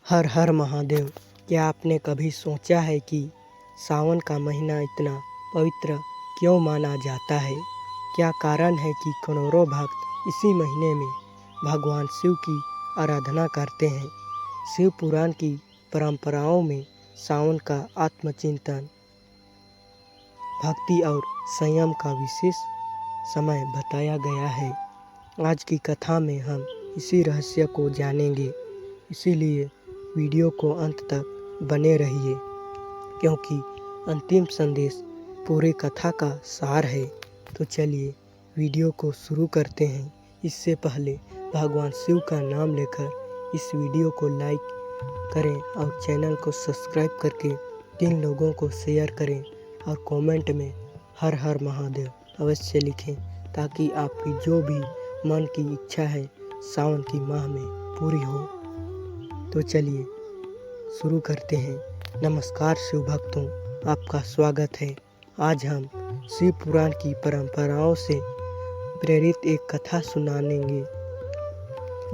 हर हर महादेव। क्या आपने कभी सोचा है कि सावन का महीना इतना पवित्र क्यों माना जाता है? क्या कारण है कि करोड़ों भक्त इसी महीने में भगवान शिव की आराधना करते हैं? शिव पुराण की परंपराओं में सावन का आत्मचिंतन, भक्ति और संयम का विशेष समय बताया गया है। आज की कथा में हम इसी रहस्य को जानेंगे, इसीलिए वीडियो को अंत तक बने रहिए, क्योंकि अंतिम संदेश पूरी कथा का सार है। तो चलिए वीडियो को शुरू करते हैं। इससे पहले भगवान शिव का नाम लेकर इस वीडियो को लाइक करें और चैनल को सब्सक्राइब करके 3 लोगों को शेयर करें और कमेंट में हर हर महादेव अवश्य लिखें, ताकि आपकी जो भी मन की इच्छा है सावन की माह में पूरी हो। तो चलिए शुरू करते हैं। नमस्कार शिव भक्तों, आपका स्वागत है। आज हम शिव पुराण की परंपराओं से प्रेरित एक कथा सुनानेंगे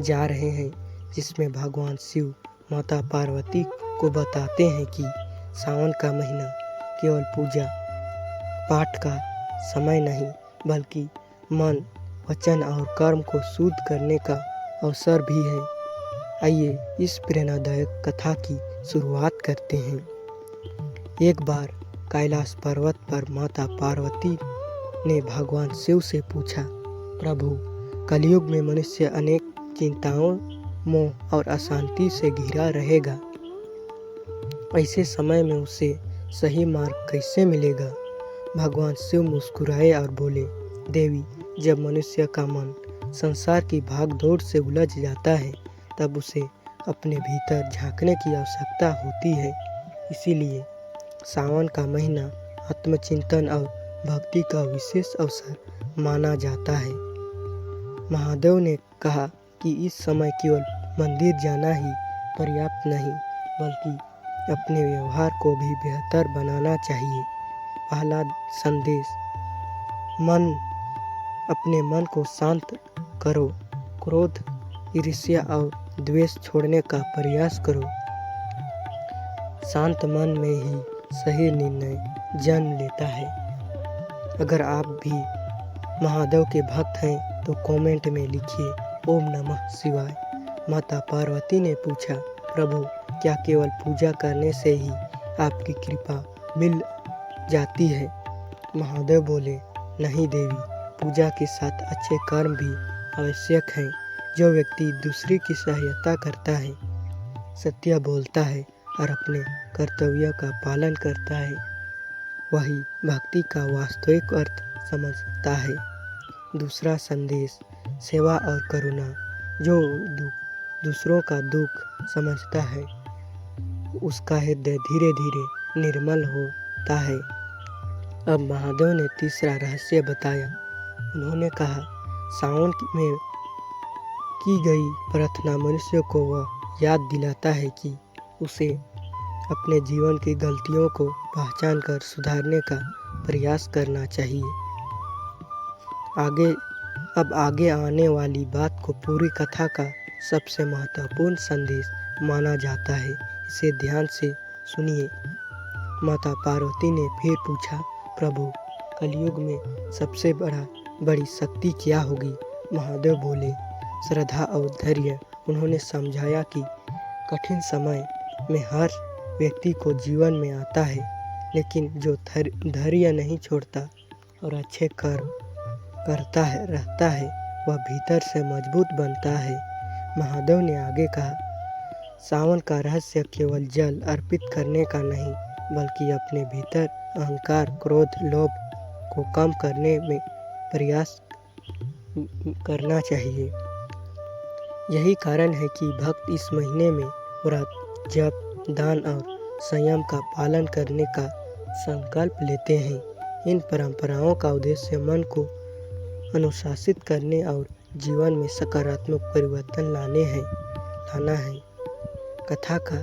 जा रहे हैं, जिसमें भगवान शिव माता पार्वती को बताते हैं कि सावन का महीना केवल पूजा पाठ का समय नहीं, बल्कि मन, वचन और कर्म को शुद्ध करने का अवसर भी है। आइए इस प्रेरणादायक कथा की शुरुआत करते हैं। एक बार कैलाश पर्वत पर माता पार्वती ने भगवान शिव से पूछा, प्रभु, कलयुग में मनुष्य अनेक चिंताओं, मोह और अशांति से घिरा रहेगा। ऐसे समय में उसे सही मार्ग कैसे मिलेगा? भगवान शिव मुस्कुराए और बोले, देवी, जब मनुष्य का मन संसार की भाग दौड़ से उलझ जाता है, तब उसे अपने भीतर झांकने की आवश्यकता होती है। इसीलिए सावन का महीना आत्मचिंतन और भक्ति का विशेष अवसर माना जाता है। महादेव ने कहा कि इस समय केवल मंदिर जाना ही पर्याप्त नहीं, बल्कि अपने व्यवहार को भी बेहतर बनाना चाहिए। पहला संदेश, अपने मन को शांत करो। क्रोध, ईर्ष्या और द्वेष छोड़ने का प्रयास करो। शांत मन में ही सही निर्णय जन्म लेता है। अगर आप भी महादेव के भक्त हैं तो कमेंट में लिखिए ओम नमः शिवाय। माता पार्वती ने पूछा, प्रभु, क्या केवल पूजा करने से ही आपकी कृपा मिल जाती है? महादेव बोले, नहीं देवी, पूजा के साथ अच्छे कर्म भी आवश्यक हैं। जो व्यक्ति दूसरे की सहायता करता है, सत्य बोलता है और अपने कर्तव्य का पालन करता है, वही भक्ति का वास्तविक अर्थ समझता है। दूसरा संदेश, सेवा और करुणा। जो दूसरों का दुख समझता है, उसका हृदय धीरे धीरे निर्मल होता है। अब महादेव ने तीसरा रहस्य बताया। उन्होंने कहा, सावन में की गई प्रार्थना मनुष्य को वह याद दिलाता है कि उसे अपने जीवन की गलतियों को पहचान कर सुधारने का प्रयास करना चाहिए। आगे आने वाली बात को पूरी कथा का सबसे महत्वपूर्ण संदेश माना जाता है। इसे ध्यान से सुनिए। माता पार्वती ने फिर पूछा, प्रभु, कलयुग में सबसे बड़ी शक्ति क्या होगी? महादेव बोले, श्रद्धा और धैर्य। उन्होंने समझाया कि कठिन समय में हर व्यक्ति को जीवन में आता है, लेकिन जो धैर्य नहीं छोड़ता और अच्छे कर्म रहता है, वह भीतर से मजबूत बनता है। महादेव ने आगे कहा, सावन का रहस्य केवल जल अर्पित करने का नहीं, बल्कि अपने भीतर अहंकार, क्रोध, लोभ को कम करने में प्रयास करना चाहिए। यही कारण है कि भक्त इस महीने में व्रत, जप, दान और संयम का पालन करने का संकल्प लेते हैं। इन परंपराओं का उद्देश्य मन को अनुशासित करने और जीवन में सकारात्मक परिवर्तन लाना है। कथा का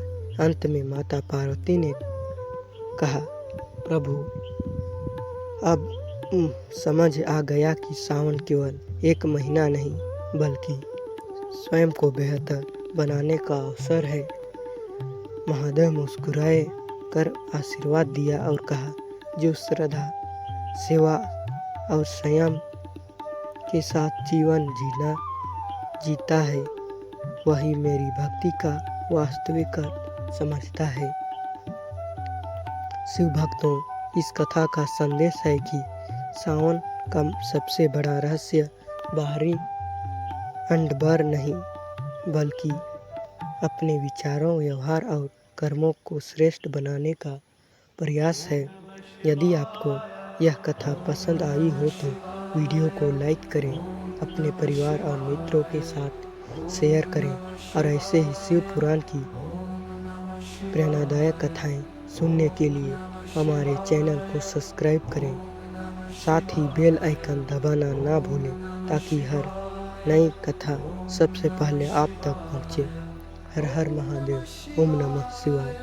अंत में माता पार्वती ने कहा, प्रभु, अब समझ आ गया कि सावन केवल एक महीना नहीं, बल्कि स्वयं को बेहतर बनाने का अवसर है। महादेव मुस्कुराए कर आशीर्वाद दिया और कहा, जो श्रद्धा, सेवा और संयम के साथ जीवन जीता है वही मेरी भक्ति का वास्तविक अर्थ समझता है। शिव भक्तों, इस कथा का संदेश है कि सावन का सबसे बड़ा रहस्य बाहरी अंडबर नहीं, बल्कि अपने विचारों, व्यवहार और कर्मों को श्रेष्ठ बनाने का प्रयास है। यदि आपको यह कथा पसंद आई हो तो वीडियो को लाइक करें, अपने परिवार और मित्रों के साथ शेयर करें और ऐसे ही शिव पुराण की प्रेरणादायक कथाएं सुनने के लिए हमारे चैनल को सब्सक्राइब करें। साथ ही बेल आइकन दबाना ना भूलें ताकि हर नई कथा सबसे पहले आप तक पहुंचे। हर हर महादेव। ओम नमः शिवाय।